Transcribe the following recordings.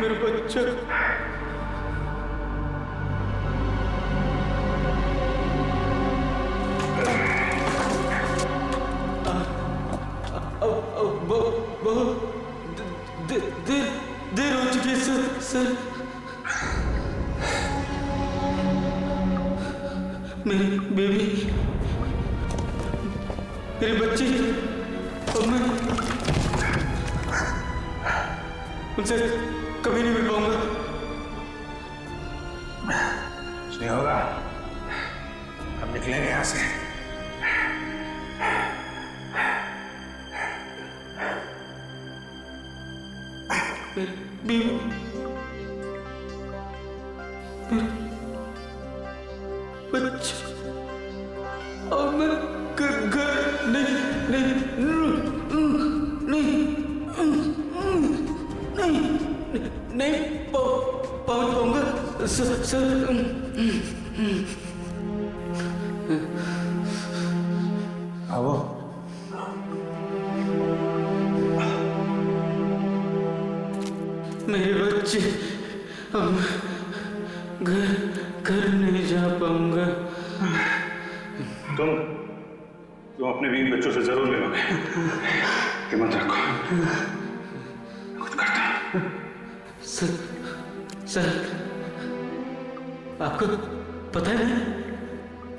मेरा बच्चा। बहुत देर हो चुकी है सर। मेरी बेबी, मेरी बच्ची, अब मैं उनसे कभी नहीं मिल पाऊंगा। कुछ नहीं होगा, हम निकलेंगे यहाँ से। मेरी बीवी, मेरा बच्चा, और मैं घर नहीं पहुंच पाऊंगा सर। आओ। मेरे बच्चे, अब घर नहीं जा पाऊंगा। तुम अपने बीवी बच्चों से जरूर मिलोगे, हिम्मत रखो। कुछ करता हूं। सर, आपको पता है ना,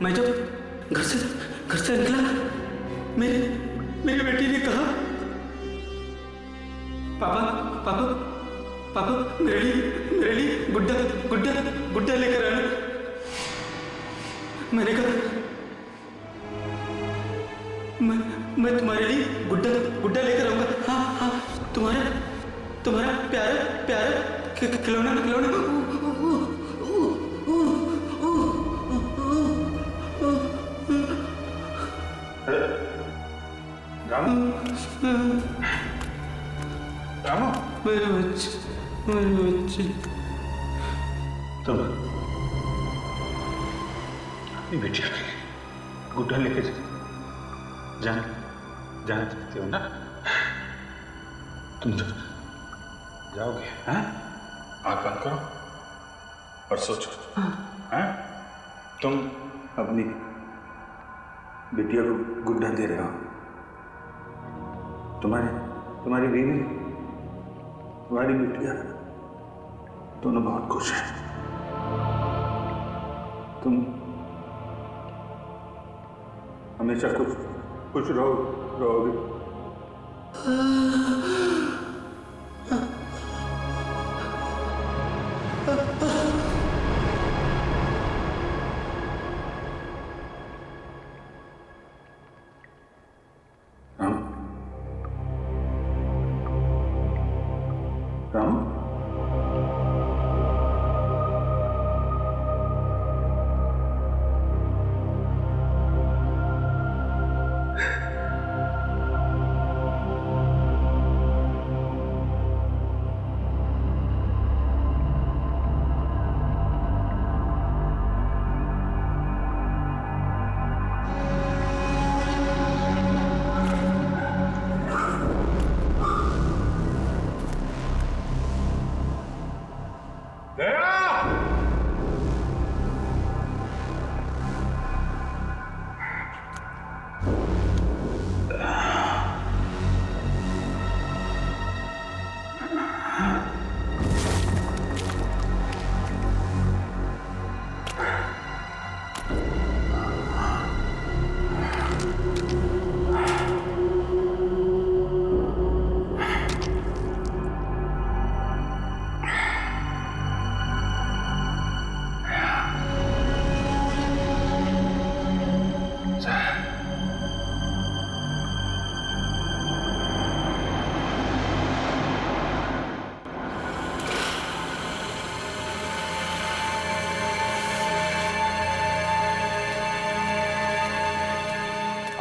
मैं जब घर से निकला, मेरी बेटी ने कहा, पापा मेरे लिए गुड्डा लेकर आना। मैंने कहा, मैं तुम्हारे लिए गुड्डा लेकर आऊंगा। हाँ, तुम्हारा प्यारा खिलौना। रामू, मेरे बच्चे। तुम अपनी बेटिया के लिए गुड्डा लेके जाना चाहते हो ना? तुम जब जाओगे, हाँ? आँख बंद करो और सोचो, हाँ? तुम अपनी बेटिया को गुड्डा दे रहे हो। तुम्हारी बीवी, तुम्हारी बेटिया दोनों बहुत खुश हैं। तुम हमेशा खुश रहोगे। राम,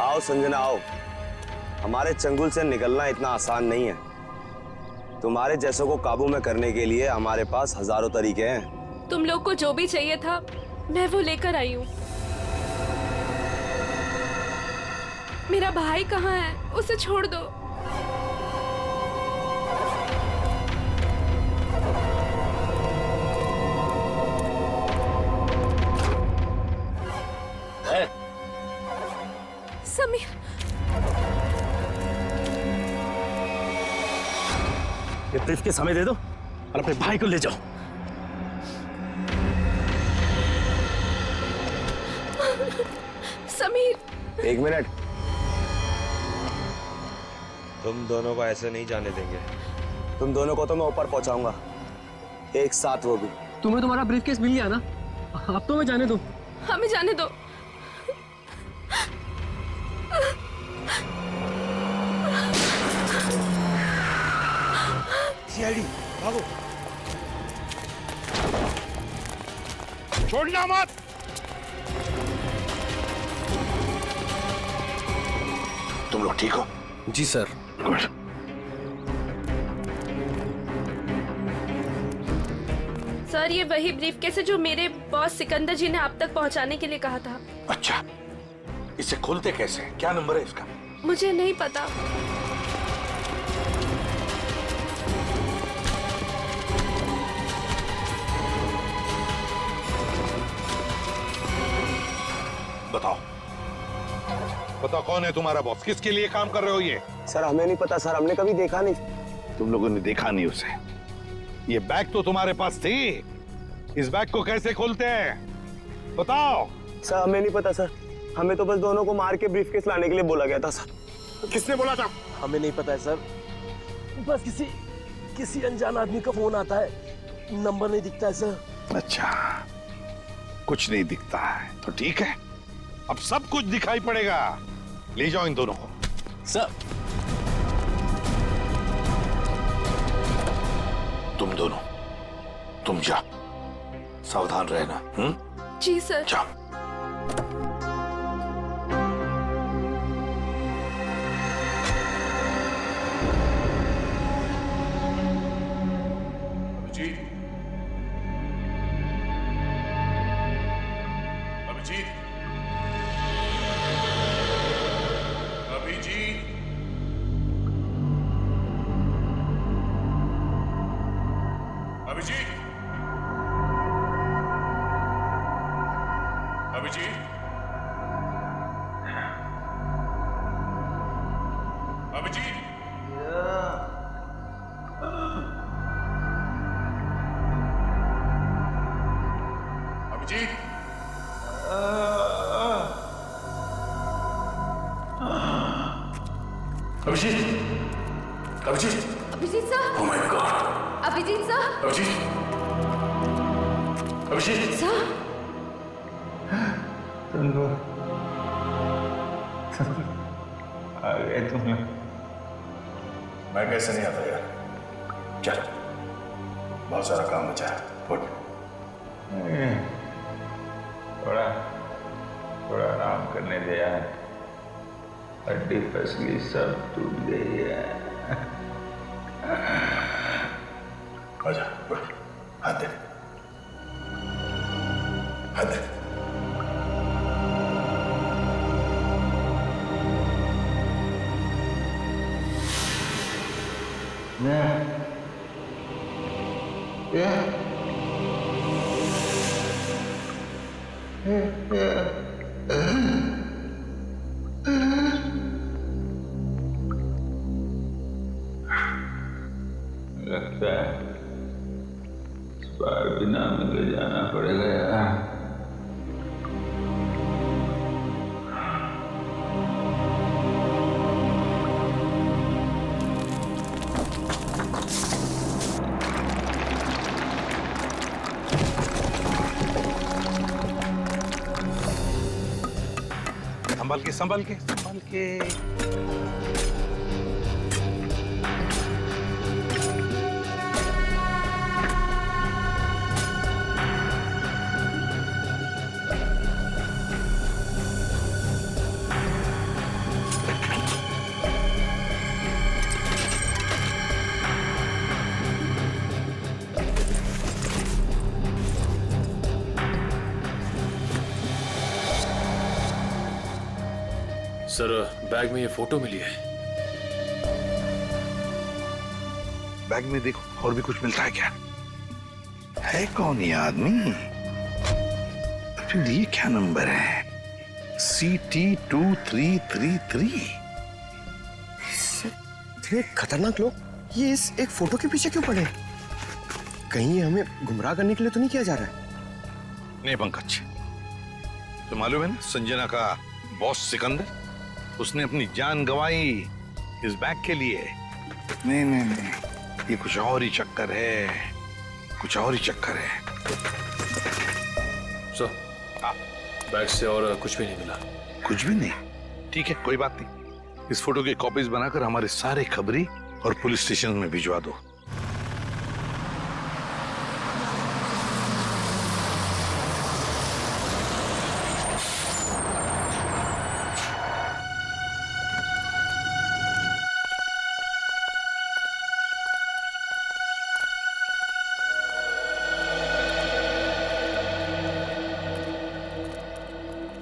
आओ संजना आओ, हमारे चंगुल से निकलना इतना आसान नहीं है। तुम्हारे जैसों को काबू में करने के लिए हमारे पास हजारों तरीके हैं। तुम लोग को जो भी चाहिए था मैं वो लेकर आई हूँ। मेरा भाई कहाँ है? उसे छोड़ दो। समीर, ये ब्रीफकेस हमें दे दो और अपने भाई को ले जाओ। समीर। एक मिनट, तुम दोनों को ऐसे नहीं जाने देंगे। तुम दोनों को तो मैं ऊपर पहुंचाऊंगा, एक साथ वो भी। तुम्हें तुम्हारा ब्रीफकेस मिल गया ना, अब तो मैं जाने दो। हमें जाने दो। सीआईडी भागो, छोड़ना मत। तुम लोग ठीक हो? जी सर। गुड। सर, ये वही ब्रीफकेस है जो मेरे बॉस सिकंदर जी ने आप तक पहुंचाने के लिए कहा था। अच्छा, इसे खोलते कैसे? क्या नंबर है इसका? मुझे नहीं पता। बताओ, बताओ कौन है तुम्हारा बॉस? किसके लिए काम कर रहे हो ये? सर हमें नहीं पता सर, हमने कभी देखा नहीं। तुम लोगों ने देखा नहीं उसे? ये बैग तो तुम्हारे पास थी, इस बैग को कैसे खोलते हैं बताओ। सर हमें नहीं पता सर, हमें तो बस दोनों को मार के ब्रीफकेस लाने के लिए बोला गया था सर। किसने बोला था? हमें नहीं पता है सर, बस किसी अनजान आदमी का फोन आता है, नंबर नहीं दिखता है सर। अच्छा, कुछ नहीं दिखता है तो ठीक है, अब सब कुछ दिखाई पड़ेगा। ले जाओ इन दोनों को। सर तुम दोनों, तुम जा, सावधान रहना। जी सर। जाओ। Abhijeet, Abhijeet, Abhijeet, Abhijeet, Abhijeet, Abhijeet, Abhijeet, Abhijeet, Abhijeet, Abhijeet sir. Oh my god, Abhijeet sir. Abhijeet, Abhijeet, sir. आ गए तुम लोग। मैं कैसे नहीं आता यार? चल, बहुत सारा काम बचा है, उठ। थोड़ा थोड़ा आराम करने दे यार, हड्डी पसली सब टूट गई है। आजा, उठ, हाथ दे, हाथ दे। लगता है इस बार बिना मिले जाना पड़ेगा यार। संभल के, संभल के। सर, बैग में ये फोटो मिली है। बैग में देखो, और भी कुछ मिलता है क्या? है कौन ये आदमी? फिर ये क्या नंबर है? CT2333। इतने खतरनाक लोग ये इस एक फोटो के पीछे क्यों पड़े? कहीं हमें गुमराह करने के लिए तो नहीं किया जा रहा है? नहीं पंकज, तो मालूम है ना संजना का बॉस सिकंदर, उसने अपनी जान गंवाई इस बैग के लिए। नहीं नहीं नहीं, ये कुछ और ही चक्कर है, कुछ और ही चक्कर है। सर, बैग से और कुछ भी नहीं मिला। कुछ भी नहीं? ठीक है, कोई बात नहीं। इस फोटो की कॉपीज बनाकर हमारे सारे खबरी और पुलिस स्टेशन में भिजवा दो।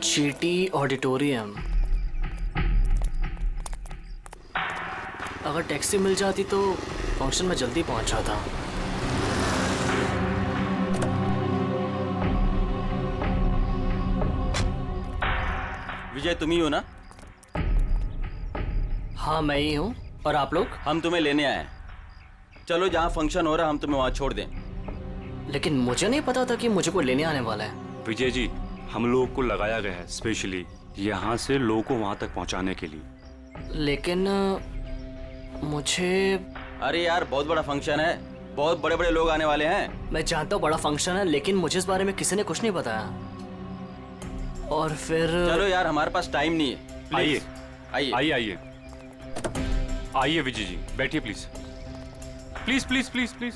चीटी ऑडिटोरियम। अगर टैक्सी मिल जाती तो फंक्शन में जल्दी पहुंच जाता। विजय, तुम ही हो ना? हाँ मैं ही हूँ। और आप लोग? हम तुम्हें लेने आए हैं। चलो, जहाँ फंक्शन हो रहा हम तुम्हें वहाँ छोड़ दें। लेकिन मुझे नहीं पता था कि मुझे कोई लेने आने वाला है। विजय जी, हम लोगों को लगाया गया है स्पेशली यहाँ से लोगों को वहाँ तक पहुँचाने के लिए। लेकिन मुझे... अरे यार, बहुत बड़ा फंक्शन है, बहुत बड़े बड़े लोग आने वाले हैं। मैं जानता हूँ बड़ा फंक्शन है, लेकिन मुझे इस बारे में किसी ने कुछ नहीं बताया। और फिर... चलो यार, हमारे पास टाइम नहीं है। आइए आइए आइए आइए आइए विजय जी, बैठिए please please please please please.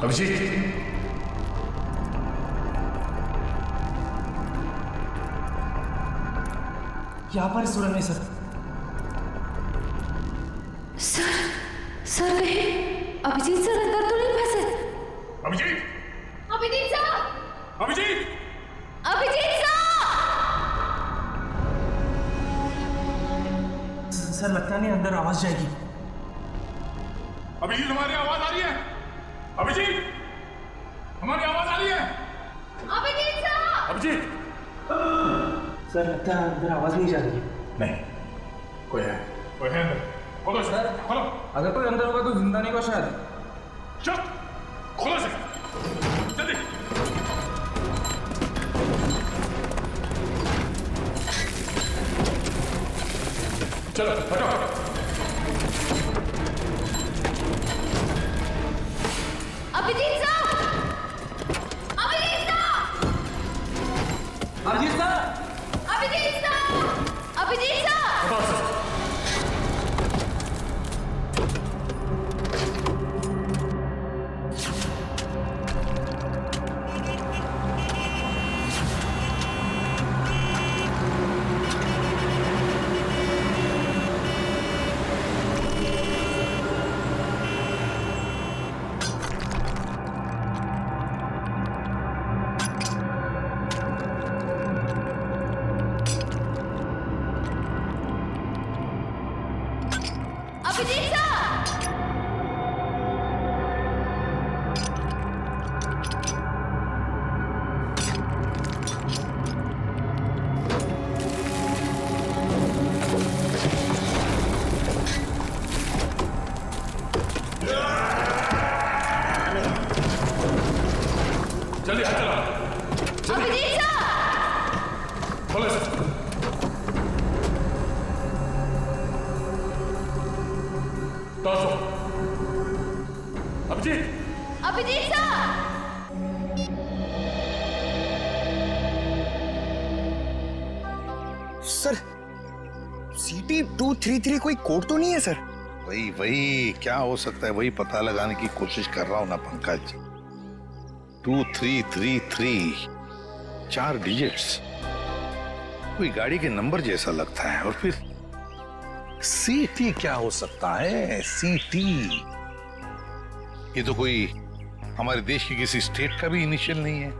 Abhijeet, यहाँ पर सुरंग है सर। सर नहीं, अभिजीत सर अंदर तो नहीं फंसे? Abhijeet, Abhijeet sir! Abhijeet, Abhijeet sir! Sir लगता नहीं अंदर आवाज जाएगी। अभिजीत, हमारी आवाज आ रही है? अभिजीत, हमारी आवाज आ रही है? अभिजीत सर! अभिजीत, सर लगता है अंदर आवाज नहीं जा रही है। नहीं, कोई है अंदर। खोलो सर, खोलो। अगर कोई अंदर होगा तो जिंदा नहीं होगा शायद। चल, खोलो सर, जल्दी। चलो, हटो। Abhijeet sir! Abhijeet sir! Abhijeet sir! Abhijeet sir! Abhijeet sir! Abhijeet sir! जल्दी हाथ चलाओ। अभिजीत सर! खोलो सर। तो Abhijeet, Abhijeet sir! Sir CT233 कोई कोड तो नहीं है सर? वही क्या हो सकता है, वही पता लगाने की कोशिश कर रहा हूं ना पंकज। 2333, 4 डिजिट्स, कोई गाड़ी के नंबर जैसा लगता है। और फिर CT क्या हो सकता है? CT, ये तो कोई हमारे देश की किसी स्टेट का भी इनिशियल नहीं है।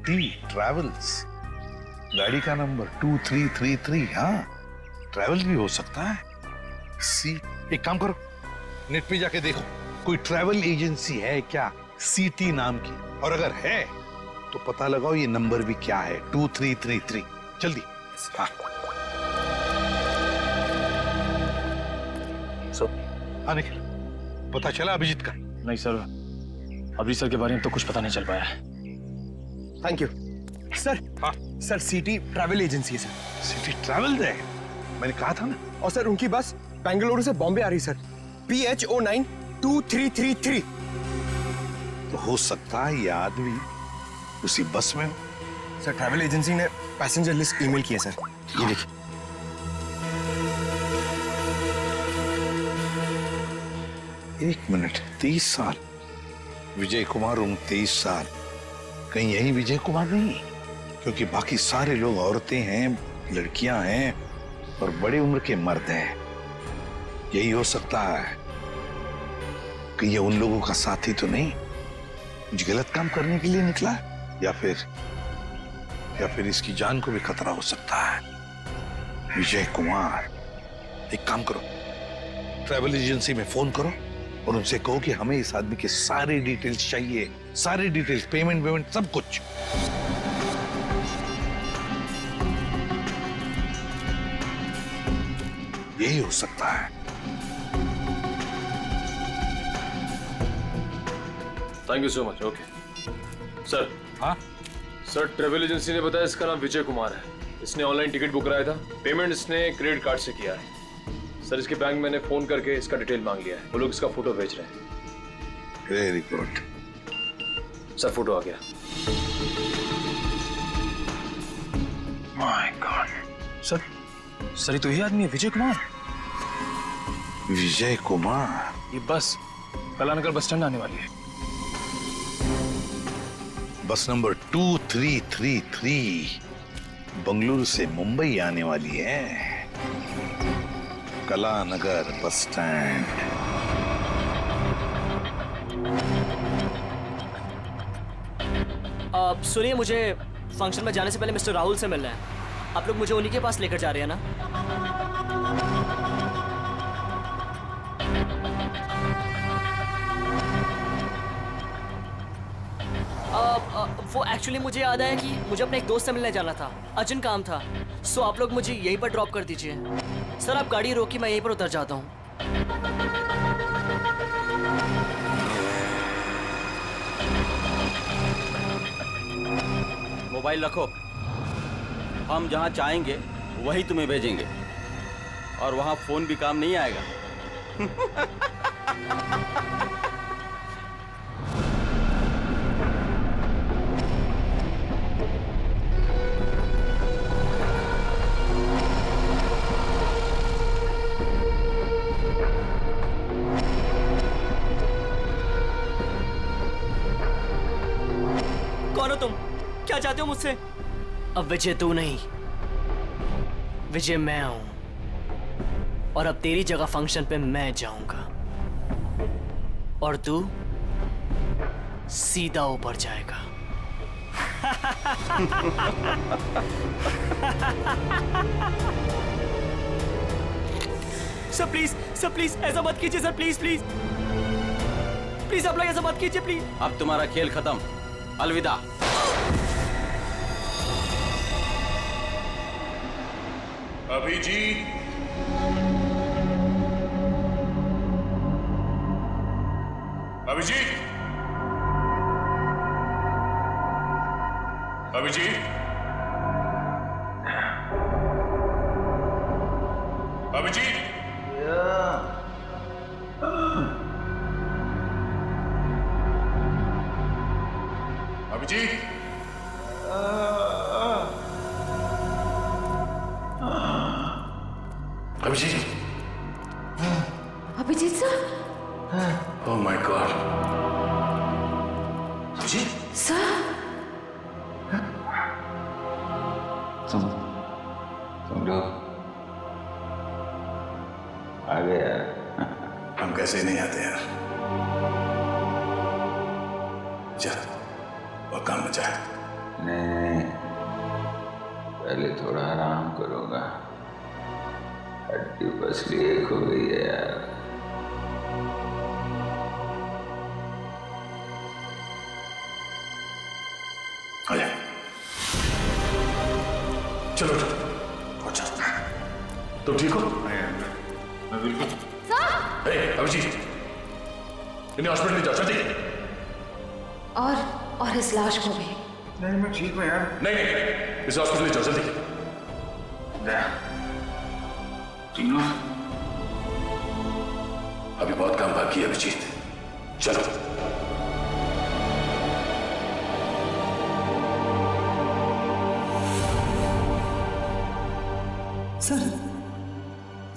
टी ट्रैवल्स, गाड़ी का नंबर 2333। हाँ, ट्रैवल भी हो सकता है। सी, एक काम करो, नेट पे जाके देखो कोई ट्रैवल एजेंसी है क्या सीटी नाम की, और अगर है तो पता लगाओ ये नंबर भी क्या है, 2333। जल्दी। हाँ हाँ, निखिल, पता चला अभिजीत का? नहीं सर, अभी सर के बारे में तो कुछ पता नहीं चल पाया है। Thank you sir. हाँ सर, सिटी ट्रैवल एजेंसी है सर। सिटी ट्रैवल है, मैंने कहा था ना। और सर उनकी बस बेंगलुरु से बॉम्बे आ रही सर, PHO9 2333। तो हो सकता है ये आदमी उसी बस में हो। सर ट्रैवल एजेंसी ने पैसेंजर लिस्ट ईमेल की है सर, ये देखिए। एक मिनट, 30 साल, विजय कुमार उम्र 23 साल। कहीं यही विजय कुमार नहीं? क्योंकि बाकी सारे लोग औरतें हैं, लड़कियां हैं और बड़े उम्र के मर्द हैं। यही हो सकता है कि ये उन लोगों का साथी तो नहीं, कुछ गलत काम करने के लिए निकला है, या फिर इसकी जान को भी खतरा हो सकता है। विजय कुमार, एक काम करो, ट्रैवल एजेंसी में फोन करो और उनसे कहो कि हमें इस आदमी के सारे डिटेल्स चाहिए, सारे डिटेल्स, पेमेंट सब कुछ। यही हो सकता है। Thank you so much. Okay sir. हाँ सर, ट्रेवल एजेंसी ने बताया इसका नाम विजय कुमार है। इसने ऑनलाइन टिकट बुक कराया था, पेमेंट इसने क्रेडिट कार्ड से किया है। सर, इसके बैंक मैंने फोन करके इसका डिटेल मांग लिया है, वो लोग इसका फोटो भेज रहे हैं। वेरी गुड सर, फोटो आ गया। My God. सर ये तो यही आदमी है, विजय कुमार। विजय कुमार, ये बस कलानगर बस स्टैंड आने वाली है। बस नंबर 2333 बंगलुरु से मुंबई आने वाली है। Kalanagar bus stand. सुनिए, मुझे फंक्शन में जाने से पहले मिस्टर राहुल से मिलना है। आप लोग मुझे उन्हीं के पास लेकर जा रहे हैं ना? वो एक्चुअली मुझे याद आया कि मुझे अपने एक दोस्त से मिलने जाना था, अर्जेंट काम था। सो आप लोग मुझे यहीं पर ड्रॉप कर दीजिए। सर, आप गाड़ी रोकी, मैं यहीं पर उतर जाता हूँ। मोबाइल रखो, हम जहाँ चाहेंगे वही तुम्हें भेजेंगे, और वहाँ फोन भी काम नहीं आएगा। कौन हो तुम? क्या चाहते हो मुझसे? अब विजय तू नहीं, विजय मैं हूं, और अब तेरी जगह फंक्शन पे मैं जाऊंगा और तू सीधा ऊपर जाएगा। सर प्लीज ऐसा मत कीजिए सर, प्लीज प्लीज प्लीज आप लोग ऐसा मत कीजिए प्लीज। अब तुम्हारा खेल खत्म, अलविदा। Abhijeet, Abhijeet, Abhijeet, Abhijeet, Abhijeet, Abhijeet, Abhijeet sir. Oh my god, Abhijeet sir, तुम लोग आ गए यार। हम कैसे नहीं आते यार। चल और काम बचा है। नहीं, पहले थोड़ा आराम करूंगा। हड्डी पसली एक हो गई है यार। आजा, चलो अच्छा। तुम ठीक हो? मैं बिल्कुल। अभिजीत, इन्हें हॉस्पिटल ले जाओ जल्दी। और इस लाश को भी। नहीं मैं ठीक हूँ यार। नहीं, इस हॉस्पिटल ले जाओ जल्दी। तीनों अभी बहुत काम बाकी है अभिजीत, चलो।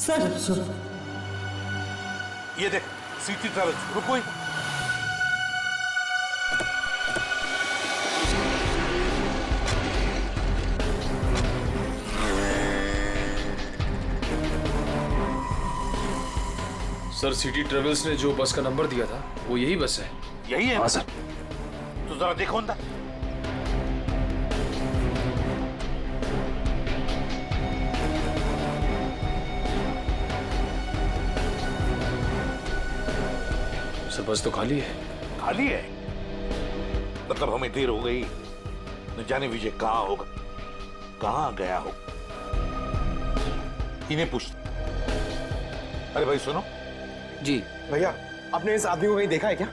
सर ये देख, सीटी ट्रैवल्स, रुको। सर सिटी ट्रेवल्स ने जो बस का नंबर दिया था वो यही बस है। यही है? हाँ सर। तो जरा देखो अंदर। सर बस तो खाली है। खाली है? मतलब हमें देर हो गई, न जाने विजय कहाँ होगा, कहाँ गया हो। इन्हें पूछ। अरे भाई सुनो। जी भैया, आपने इस आदमी को कहीं देखा है क्या?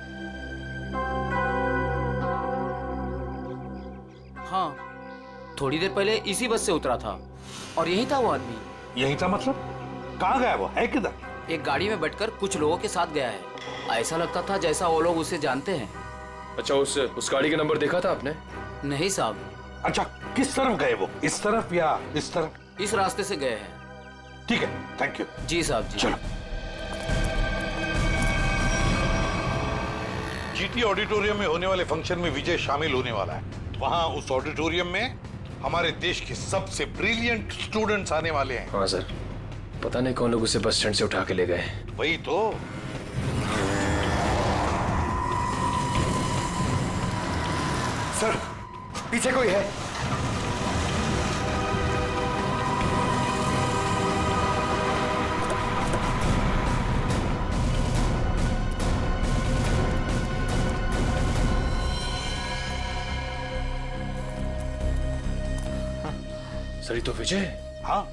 हाँ, थोड़ी देर पहले इसी बस से उतरा था और यही था वो आदमी। यही था मतलब? कहाँ गया वो? है किधर? एक गाड़ी में बैठकर कुछ लोगों के साथ गया है। ऐसा लगता था जैसा वो लोग उसे जानते हैं। अच्छा, उस गाड़ी का नंबर देखा था आपने? नहीं साहब। अच्छा, किस तरफ गए वो? इस तरफ या इस तरफ? इस रास्ते से गए हैं। ठीक है, थैंक यू। जी साहब जी। चलो। जीटी ऑडिटोरियम में होने वाले फंक्शन में विजय शामिल होने वाला है। वहां उस ऑडिटोरियम में हमारे देश के सबसे ब्रिलियंट स्टूडेंट्स आने वाले हैं। हाँ सर, पता नहीं कौन लोग उसे बस स्टैंड से उठा के ले गए। वही तो। सर, पीछे कोई है। सर ये तो विजय। हाँ,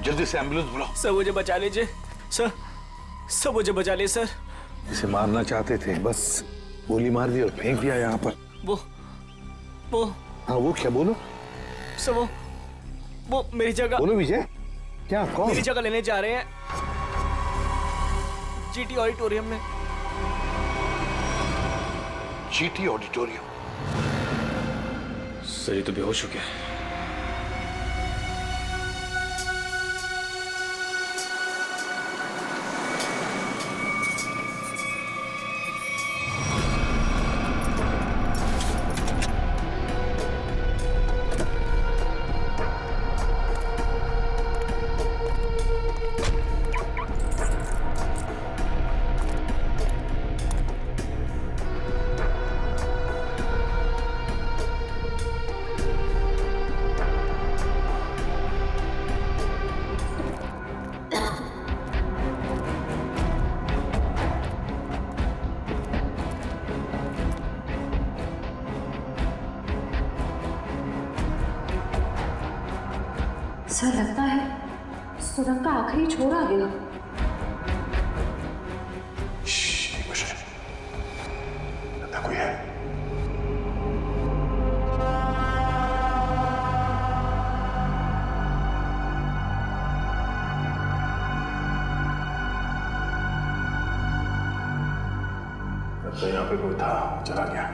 जल्दी से एम्बुलेंस बुलाओ। सर मुझे बचा लीजिए सर मुझे बचा लीजिए सर। इसे मारना चाहते थे, बस गोली मार दी और फेंक दिया यहाँ पर। वो हाँ, वो क्या? बोलो सर। वो मेरी जगह। बोलो विजय, क्या? कौन? मेरी जगह लेने जा रहे हैं जीटी ऑडिटोरियम में। GT auditorium? सर ये तो बेहोश हो गया। सर लगता है सुरंग का आखिरी छोर आ गया। लगता कोई है। लगता यहाँ पे कोई था, चला गया।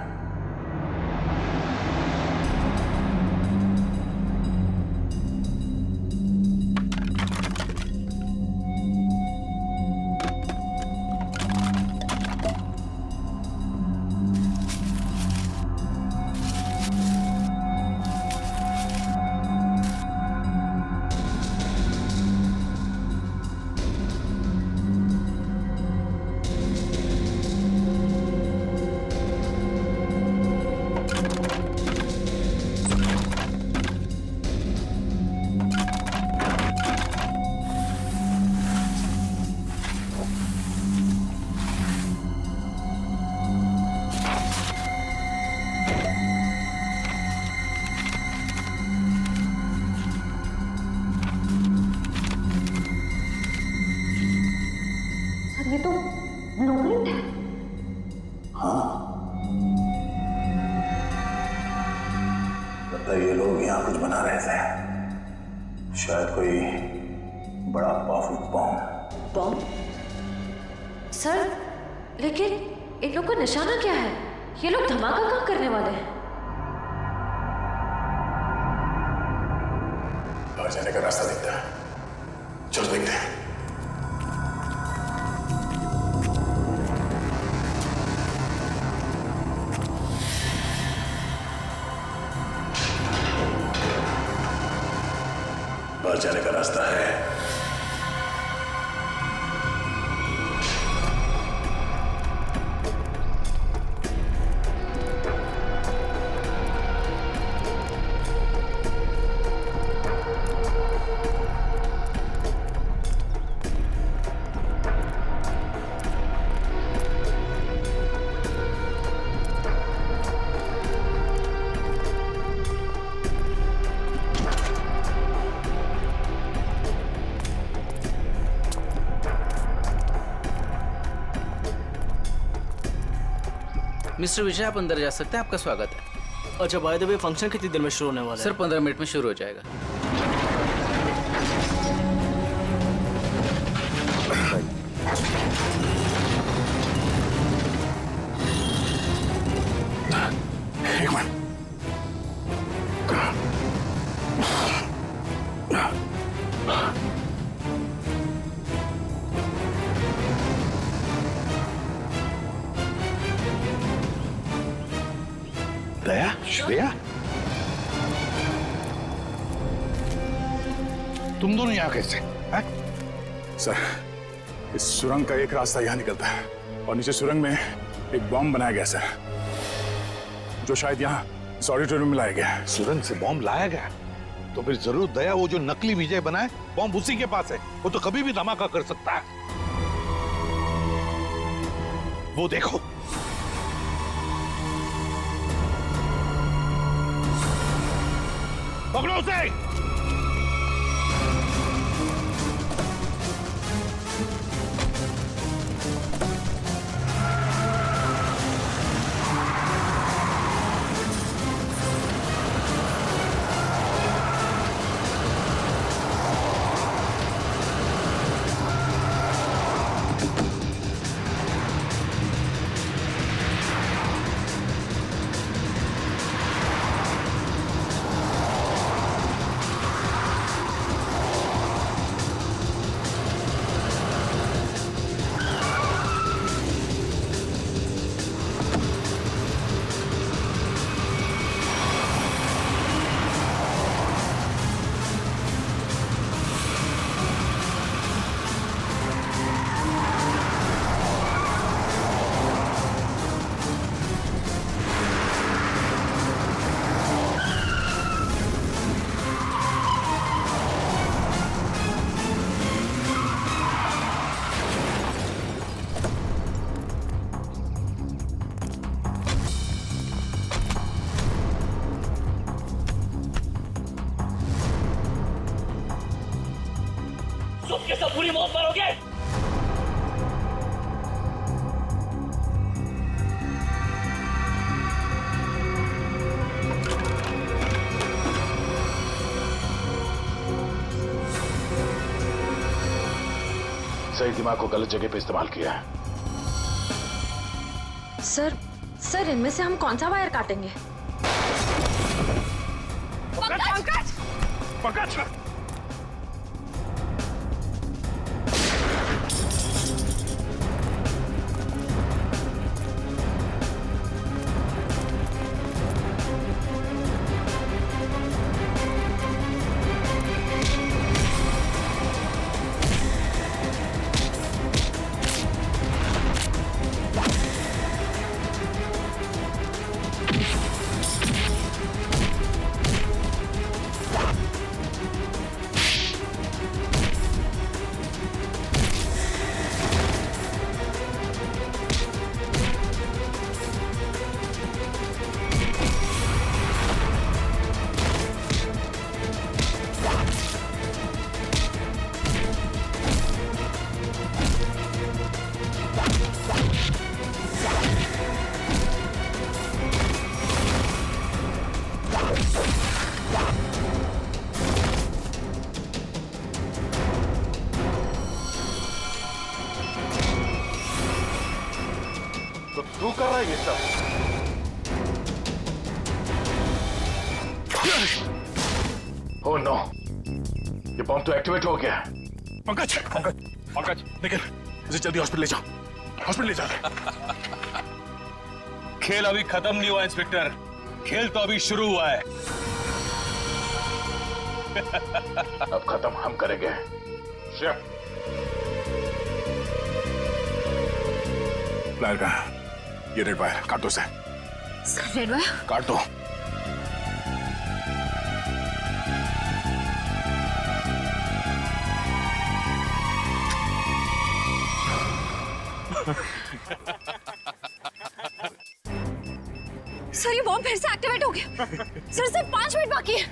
लगता है ये लोग यहाँ कुछ बना रहे थे, शायद कोई बड़ा पावरफुल बॉम्ब। बॉम्ब? सर, लेकिन इन लोग का निशाना क्या है? ये लोग धमाका कहाँ करने वाले हैं? बाहर जाने का रास्ता दिखता है, चलो देखते हैं। बाहर जाने का रास्ता है। मिस्टर विजय, आप अंदर जा सकते हैं, आपका स्वागत है। अच्छा, बाय द वे, फंक्शन कितनी देर में शुरू होने वाला है? सर 15 मिनट में शुरू हो जाएगा। एक मिनट। दया, श्रेया, तुम दोनों यहाँ कैसे हैं? सर, इस सुरंग का एक रास्ता यहाँ निकलता है और नीचे सुरंग में एक बॉम्ब बनाया गया सर, जो शायद यहाँ इस ऑडिटोरियम में लाया गया है। सुरंग से बॉम्ब लाया गया? तो फिर जरूर दया वो जो नकली विजय बना है, बॉम्ब उसी के पास है। वो तो कभी भी धमाका कर सकता है। वो देखो, पकड़ो उसे। सबके सब पूरी मौत मरोगे। सही दिमाग को गलत जगह पे इस्तेमाल किया है। सर इनमें से हम कौन सा वायर काटेंगे? पंकज! पंकज! है ये सब? ओह नो, ये बॉम्ब तो एक्टिवेट हो गया। पंकज पंकज पंकज निकल, इसे जल्दी हॉस्पिटल ले जाओ, हॉस्पिटल ले जाओ। खेल अभी खत्म नहीं हुआ इंस्पेक्टर, खेल तो अभी शुरू हुआ है। अब खत्म हम करेंगे। शिप प्लायर का ये रेड वायर काट दो उसे। रेड वायर काट दो। सर ये बॉम्ब फिर से एक्टिवेट हो गया। सर सिर्फ 5 मिनट बाकी है।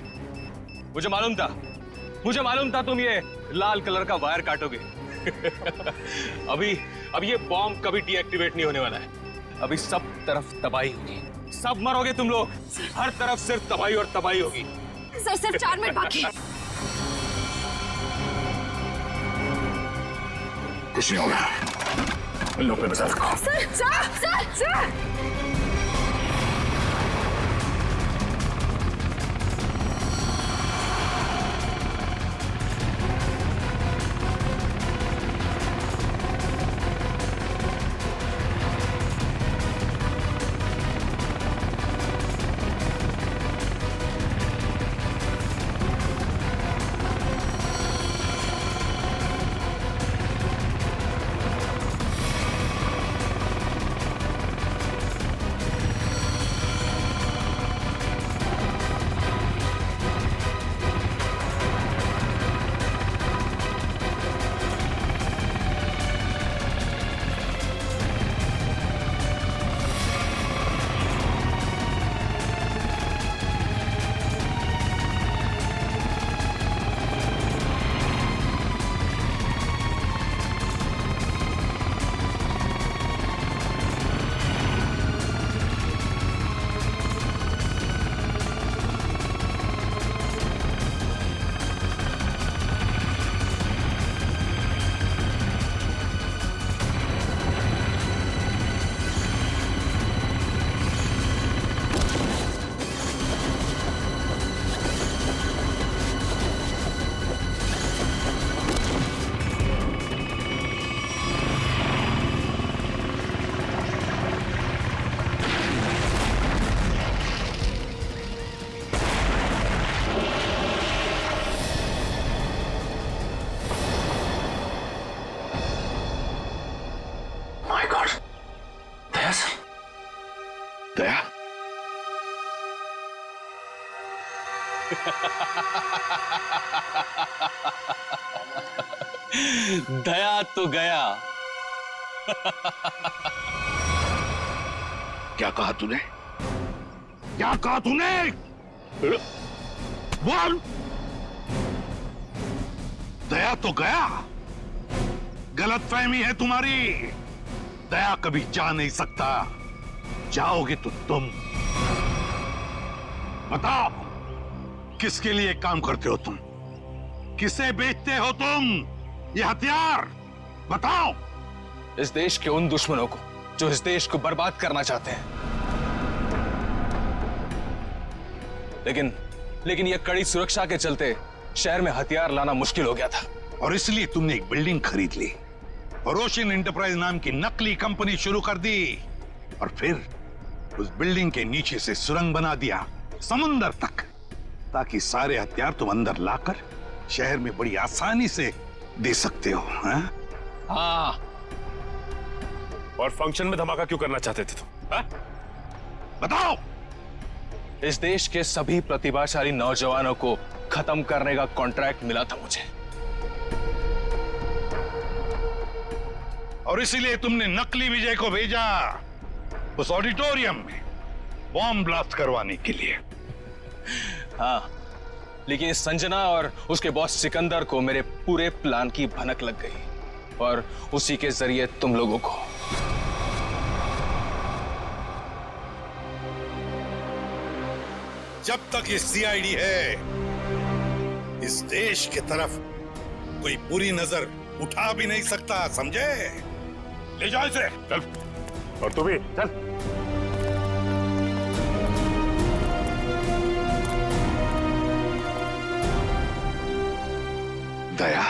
मुझे मालूम था तुम ये लाल कलर का वायर काटोगे। अब ये बॉम्ब कभी डीएक्टिवेट नहीं होने वाला है। अभी सब तरफ तबाही होगी, सब मरोगे तुम लोग, हर तरफ सिर्फ तबाही और तबाही होगी। सर सिर्फ 4 मिनट बाकी है। कुछ नहीं होगा, इन लोगों पे नजर रखो। सर दया दया तो गया। क्या कहा तूने? क्या कहा तूने? बोल। दया तो गया। गलतफहमी है तुम्हारी। दया कभी जा नहीं सकता। जाओगे तो तुम। बताओ, किसके लिए काम करते हो तुम? किसे बेचते हो तुम ये हथियार? बताओ। इस देश के उन दुश्मनों को जो इस देश को बर्बाद करना चाहते हैं। लेकिन यह कड़ी सुरक्षा के चलते शहर में हथियार लाना मुश्किल हो गया था। और इसलिए तुमने एक बिल्डिंग खरीद ली और ओशियन एंटरप्राइज नाम की नकली कंपनी शुरू कर दी और फिर उस बिल्डिंग के नीचे से सुरंग बना दिया समुंदर तक, ताकि सारे हथियार तुम अंदर लाकर शहर में बड़ी आसानी से दे सकते हो। हाँ। और फंक्शन में धमाका क्यों करना चाहते थे तुम? बताओ। इस देश के सभी प्रतिभाशाली नौजवानों को खत्म करने का कॉन्ट्रैक्ट मिला था मुझे, और इसीलिए तुमने नकली विजय को भेजा उस ऑडिटोरियम में बॉम्ब ब्लास्ट करवाने के लिए। हाँ, लेकिन संजना और उसके बॉस सिकंदर को मेरे पूरे प्लान की भनक लग गई और उसी के जरिए तुम लोगों को। जब तक ये सीआईडी है, इस देश की तरफ कोई बुरी नजर उठा भी नहीं सकता, समझे? ले जाओ इसे। चल। और तू भी चल। दया